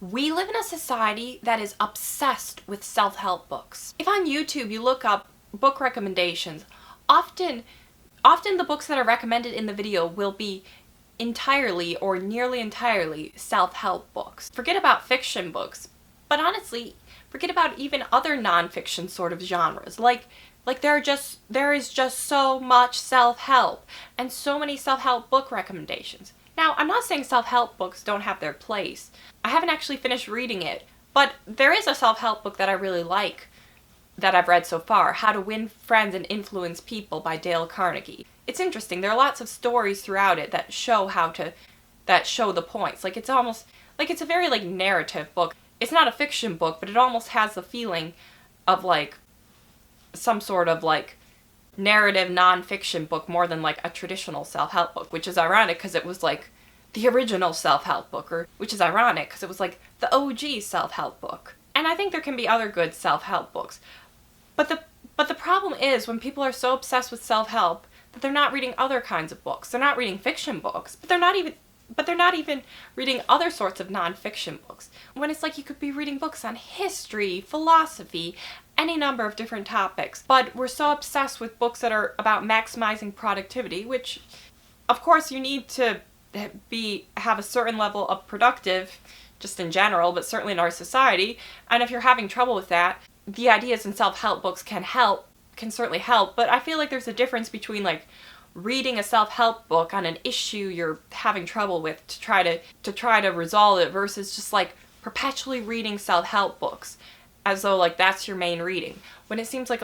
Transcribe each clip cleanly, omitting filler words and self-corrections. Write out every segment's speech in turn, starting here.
We live in a society that is obsessed with self-help books. If on YouTube you look up book recommendations, often often the books that are recommended in the video will be entirely or nearly entirely self-help books. Forget about fiction books, but honestly, forget about even other non-fiction sort of genres. Like there is just so much self-help and so many self-help book recommendations. Now, I'm not saying self-help books don't have their place. I haven't actually finished reading it, but there is a self-help book that I really like that I've read so far, How to Win Friends and Influence People by Dale Carnegie. It's interesting. There are lots of stories throughout it that show that show the points. Like it's almost like it's a very like narrative book. It's not a fiction book, but it almost has the feeling of like some sort of like narrative non-fiction book more than like a traditional self-help book, which is ironic because it was like the original self-help book, or which is ironic because it was like the OG self-help book. And I think there can be other good self-help books. But the problem is when people are so obsessed with self-help that they're not reading other kinds of books. They're not reading fiction books, but they're not even reading other sorts of non-fiction books. When it's like you could be reading books on history, philosophy, any number of different topics. But we're so obsessed with books that are about maximizing productivity, which of course you need to have a certain level of productive just in general, but certainly in our society. And if you're having trouble with that, the ideas in self-help books can certainly help, but I feel like there's a difference between like reading a self-help book on an issue you're having trouble with to try to resolve it versus just like perpetually reading self-help books as though like that's your main reading. When it seems like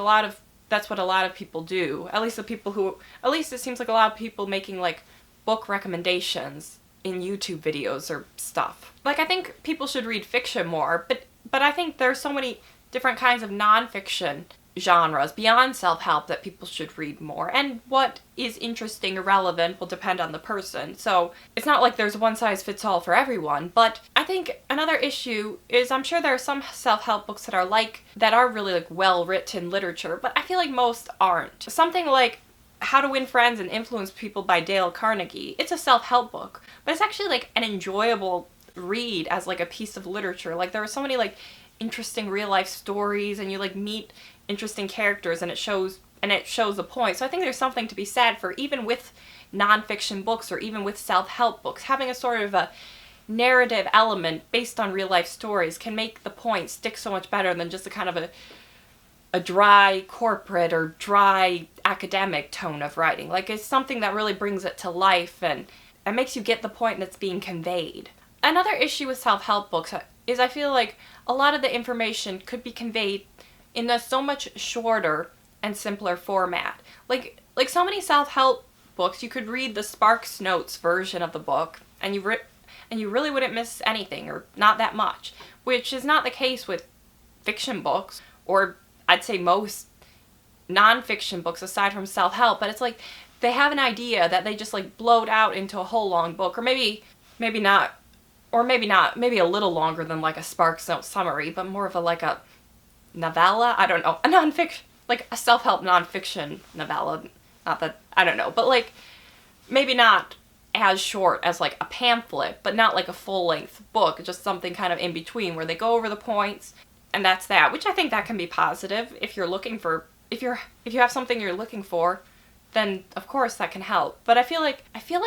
that's what a lot of people do. At least it seems like a lot of people making like book recommendations in YouTube videos or stuff. Like I think people should read fiction more, but I think there's so many different kinds of non-fiction genres beyond self-help that people should read more. And what is interesting or relevant will depend on the person. So it's not like there's one size fits all for everyone. But I think another issue is I'm sure there are some self-help books that are really like well-written literature, but I feel like most aren't. Something like How to Win Friends and Influence People by Dale Carnegie. It's a self-help book, but it's actually like an enjoyable read as like a piece of literature. Like there are so many like interesting real life stories and you like meet interesting characters and it shows the point. So I think there's something to be said for even with nonfiction books or even with self-help books, having a sort of a narrative element based on real life stories can make the point stick so much better than just a kind of a dry corporate or dry academic tone of writing. Like it's something that really brings it to life and makes you get the point that's being conveyed. Another issue with self-help books is I feel like a lot of the information could be conveyed in a so much shorter and simpler format. Like so many self-help books, you could read the Sparks Notes version of the book and you really wouldn't miss anything or not that much, which is not the case with fiction books or I'd say most non-fiction books aside from self-help. But it's like they have an idea that they just like bloat out into a whole long book, or maybe not, maybe a little longer than like a Sparks Note summary, but more of a novella. I don't know, a nonfiction, like a self-help nonfiction novella. Not that, I don't know, but like maybe not as short as like a pamphlet, but not like a full-length book, just something kind of in between where they go over the points, and that's that, which I think that can be positive if you're looking for, if you have something you're looking for, then of course that can help. But I feel like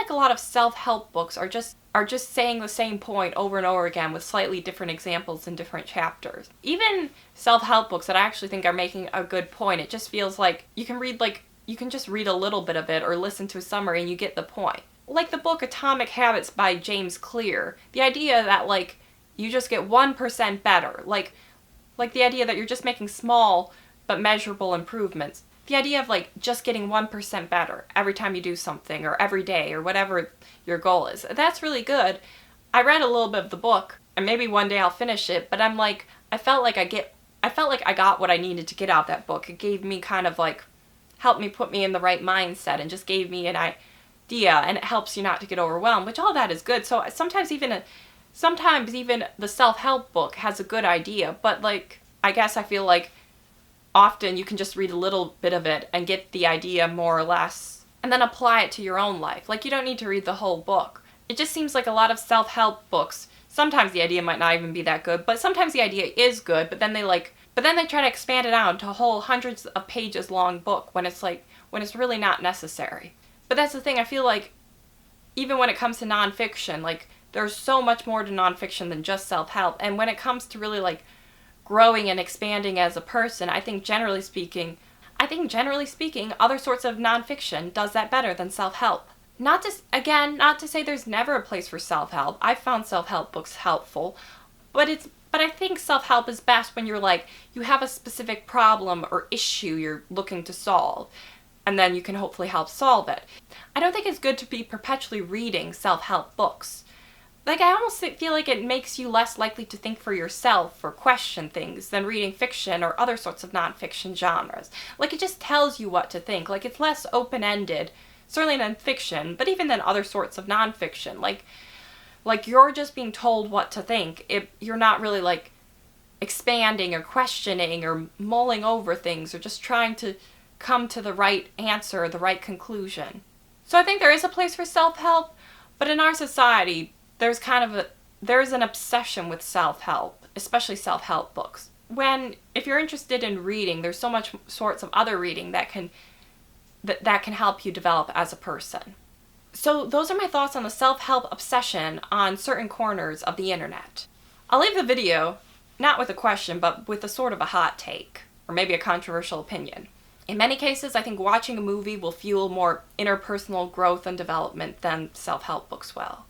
a lot of self-help books are just saying the same point over and over again with slightly different examples in different chapters. Even self-help books that I actually think are making a good point, it just feels like you can just read a little bit of it or listen to a summary and you get the point. Like the book Atomic Habits by James Clear. The idea that like you just get 1% better. Like the idea that you're just making small but measurable improvements. The idea of like just getting 1% better every time you do something or every day or whatever your goal is. That's really good. I read a little bit of the book and maybe one day I'll finish it, but I'm like, I felt like I got what I needed to get out of that book. It gave me kind of like, helped me put me in the right mindset and just gave me an idea, and it helps you not to get overwhelmed, which all that is good. So sometimes even the self-help book has a good idea, but like, I guess I feel like often you can just read a little bit of it and get the idea more or less and then apply it to your own life. Like you don't need to read the whole book. It just seems like a lot of self-help books Sometimes the idea might not even be that good, but sometimes the idea is good, but then they try to expand it out to a whole hundreds of pages long book when it's really not necessary. But that's the thing, I feel like even when it comes to nonfiction, like there's so much more to nonfiction than just self-help. And when it comes to really like growing and expanding as a person, I think generally speaking, other sorts of nonfiction does that better than self-help. Not to say there's never a place for self-help. I've found self-help books helpful, but I think self-help is best when you're like, you have a specific problem or issue you're looking to solve, and then you can hopefully help solve it. I don't think it's good to be perpetually reading self-help books. Like, I almost feel like it makes you less likely to think for yourself or question things than reading fiction or other sorts of nonfiction genres. Like, it just tells you what to think. Like, it's less open-ended, certainly than fiction, but even than other sorts of nonfiction. Like you're just being told what to think. You're not really, like, expanding or questioning or mulling over things or just trying to come to the right answer or the right conclusion. So I think there is a place for self-help, but in our society, there's an obsession with self-help, especially self-help books. If you're interested in reading, there's so much sorts of other reading that can help you develop as a person. So those are my thoughts on the self-help obsession on certain corners of the internet. I'll leave the video, not with a question, but with a sort of a hot take, or maybe a controversial opinion. In many cases, I think watching a movie will fuel more interpersonal growth and development than self-help books will.